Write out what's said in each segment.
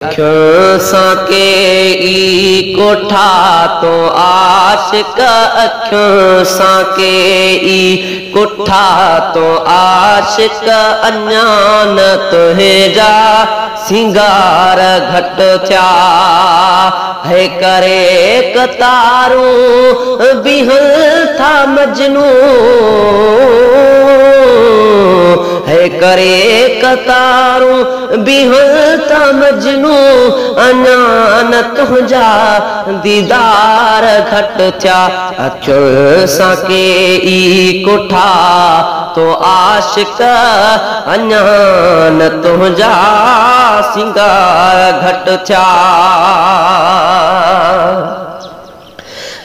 अखियों साके ई कोठा तो आशिक अखियों साके ई कोठा तो आशिक अञान तुहे जा सिंगार घट थिया है करे कतारू बिहल था मजनू है करे कतारू बिहल था मजनू अञान तुझा दीदार घट थिया अखियुनि सां के ई कोठा तो आशिक अञान तुझा सिंगार घट थिया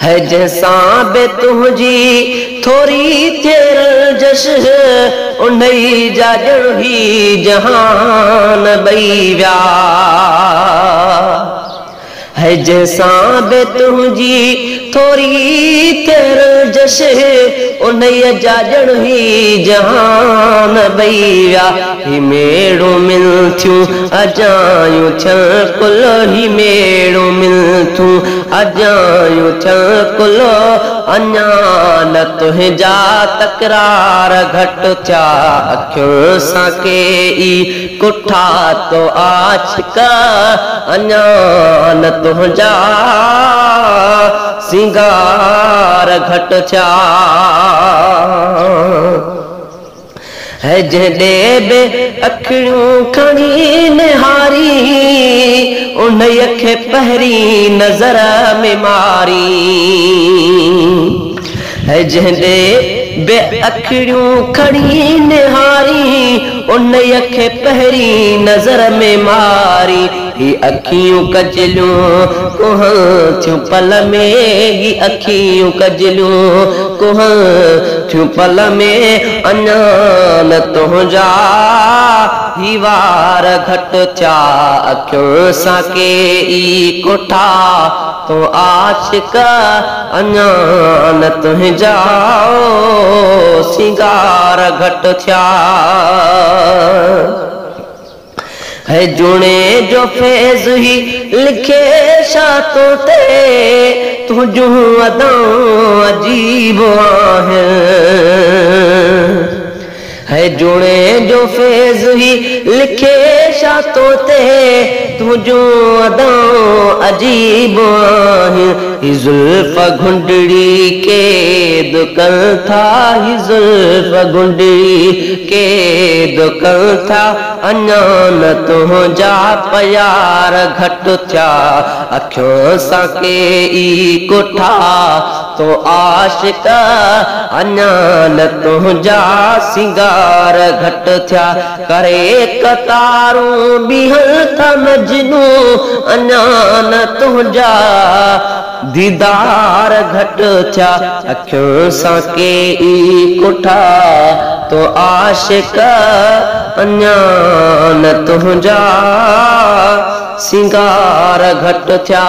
है जैसा बे तुझी थोड़ी तेर जश उन्हीं जा जड़ ही जहान बई व्या है जैसा बे तुझी थोड़ी तेर जश उन्हीं जा जड़ ही जहान बई व्या ही मेड़ो मिल थियूं अजायूं छल कुल ही मेड़ो मिल थियूं अजायूं छल कुल अञान तुझा तकरार घट थिया अखियुनि सां के ई कोठा तो आशिक अञान तुझा सिंगार घट थिया है जॾे बे अखियूं खणी निहारी उन खे पहिरीं नज़र में मारी है जॾे बे अखियूं खणी निहारी उन खे पहिरीं नज़र में मारी ही अखियूं कजलियूं कुह थियूं पल में ही अखियूं कजलियूं कुह थियूं पल में अञान तुझा ही वार घट थिया अखियुनि सां के ई कोठा तो आशिक अञान तुझा सिंगार घट थिया है जुणे जो फैज़ ही लिखे शातो ते तुझूं अदाऊं अजीब आहिनि है जुणे जो फैज़ ही लिखे शातो ते तुझूं अदाऊं अजीब आहिनि जुल्फ घुंडड़ी के दुकन था ही जुल्फ घुंडड़ी के दुकन था अञान तुझा प्यार घट थिया अखियुनि सां के ई कोठा तो आशिक अञान तुझा सिंगार घट थिया करे कतारू बिहल था मजनू अञान तुझा दीदार घट थिया अखियुनि सां के ई कोठा तो आशिक अञान तुझा सिंगार घट थिया।